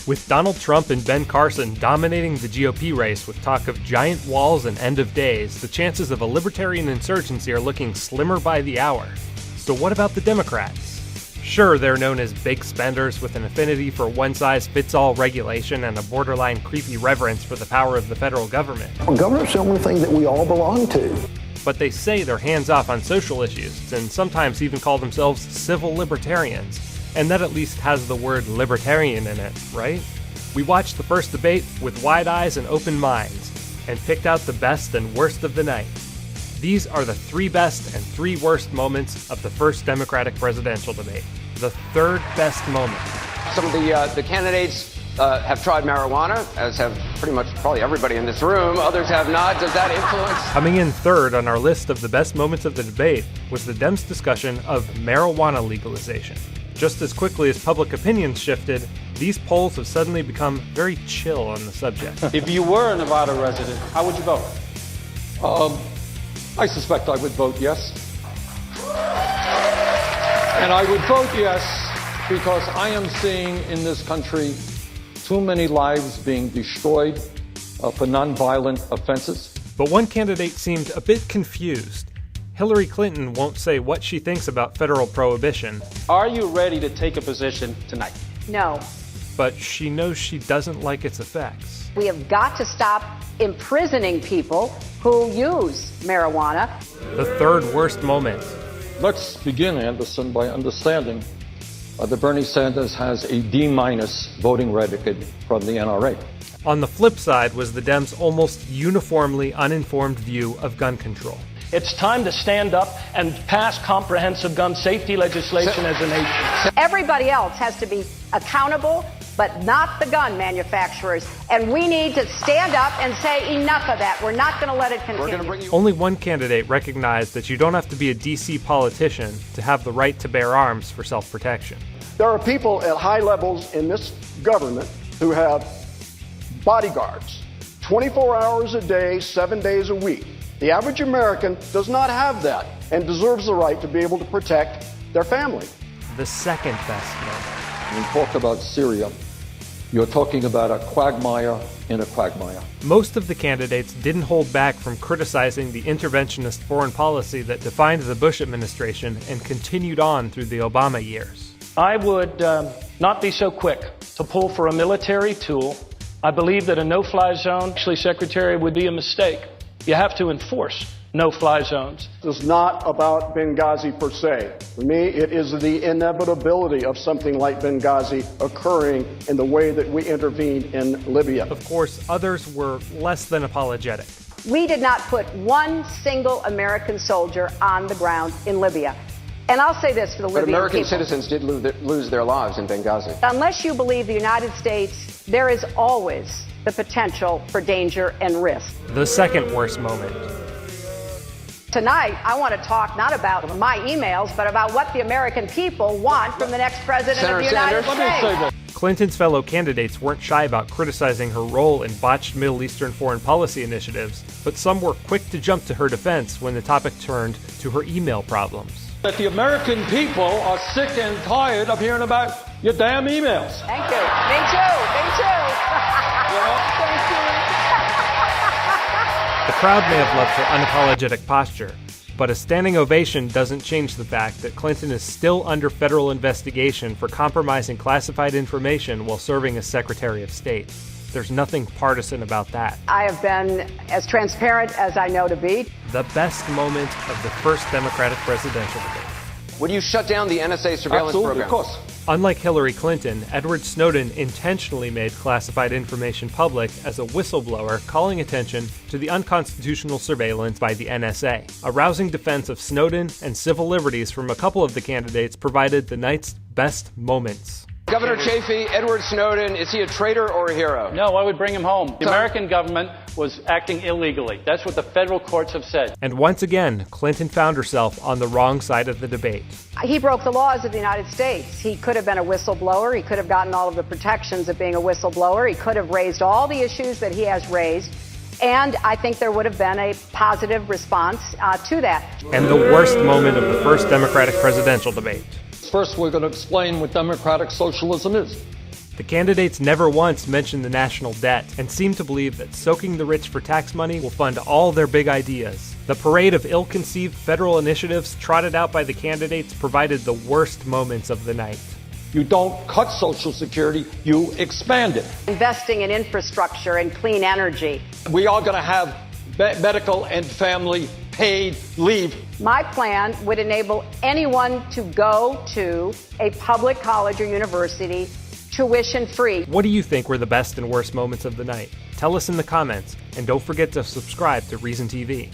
With Donald Trump and Ben Carson dominating the GOP race with talk of giant walls and end of days, the chances of a libertarian insurgency are looking slimmer by the hour. So what about the Democrats? Sure, they're known as big spenders with an affinity for one-size-fits-all regulation and a borderline creepy reverence for the power of the federal government. Well, government's the only thing that we all belong to. But they say they're hands-off on social issues, and sometimes even call themselves civil libertarians. And that at least has the word libertarian in it, right? We watched the first debate with wide eyes and open minds, and picked out the best and worst of the night. These are the 3 best and 3 worst moments of the first Democratic presidential debate. The third best moment. Some of the candidates have tried marijuana, as have pretty much probably everybody in this room. Others have not. Does that influence? Coming in third on our list of the best moments of the debate was the Dems' discussion of marijuana legalization. Just as quickly as public opinion shifted, these polls have suddenly become very chill on the subject. If you were a Nevada resident, how would you vote? I suspect I would vote yes. And I would vote yes because I am seeing in this country too many lives being destroyed for nonviolent offenses. But one candidate seemed a bit confused. Hillary Clinton won't say what she thinks about federal prohibition. Are you ready to take a position tonight? No. But she knows she doesn't like its effects. We have got to stop imprisoning people who use marijuana. The third worst moment. Let's begin, Anderson, by understanding that Bernie Sanders has a D- voting record from the NRA. On the flip side was the Dems' almost uniformly uninformed view of gun control. It's time to stand up and pass comprehensive gun safety legislation as a nation. Everybody else has to be accountable, but not the gun manufacturers. And we need to stand up and say enough of that. We're not going to let it continue. Only one candidate recognized that you don't have to be a DC politician to have the right to bear arms for self-protection. There are people at high levels in this government who have bodyguards 24 hours a day, 7 days a week. The average American does not have that and deserves the right to be able to protect their family. The second best moment. When you talk about Syria, you're talking about a quagmire in a quagmire. Most of the candidates didn't hold back from criticizing the interventionist foreign policy that defined the Bush administration and continued on through the Obama years. I would not be so quick to pull for a military tool. I believe that a no-fly zone, actually, Secretary, would be a mistake. You have to enforce no-fly zones. It's not about Benghazi per se. For me, it is the inevitability of something like Benghazi occurring in the way that we intervened in Libya. Of course, others were less than apologetic. We did not put one single American soldier on the ground in Libya. And I'll say this for the Libyan people. But American citizens did lose their lives in Benghazi. Unless you believe the United States, there is always the potential for danger and risk. The second worst moment. Tonight, I want to talk not about my emails, but about what the American people want from the next president of the United States. Clinton's fellow candidates weren't shy about criticizing her role in botched Middle Eastern foreign policy initiatives, but some were quick to jump to her defense when the topic turned to her email problems. That the American people are sick and tired of hearing about your damn emails. Thank you. Me too. Me too. Thank you. The crowd may have loved her unapologetic posture, but a standing ovation doesn't change the fact that Clinton is still under federal investigation for compromising classified information while serving as Secretary of State. There's nothing partisan about that. I have been as transparent as I know to be. The best moment of the first Democratic presidential debate. Would you shut down the NSA surveillance Absolutely, program? of course. Unlike Hillary Clinton, Edward Snowden intentionally made classified information public as a whistleblower, calling attention to the unconstitutional surveillance by the NSA. A rousing defense of Snowden and civil liberties from a couple of the candidates provided the night's best moments. Governor Chafee, Edward Snowden, is he a traitor or a hero? No, I would bring him home. The American government was acting illegally. That's what the federal courts have said. And once again, Clinton found herself on the wrong side of the debate. He broke the laws of the United States. He could have been a whistleblower. He could have gotten all of the protections of being a whistleblower. He could have raised all the issues that he has raised. And I think there would have been a positive response to that. And the worst moment of the first Democratic presidential debate. First, we're going to explain what democratic socialism is. The candidates never once mentioned the national debt and seem to believe that soaking the rich for tax money will fund all their big ideas. The parade of ill-conceived federal initiatives trotted out by the candidates provided the worst moments of the night. You don't cut Social Security, you expand it. Investing in infrastructure and clean energy. We are going to have medical and family paid leave. My plan would enable anyone to go to a public college or university tuition-free. What do you think were the best and worst moments of the night? Tell us in the comments, and don't forget to subscribe to Reason TV.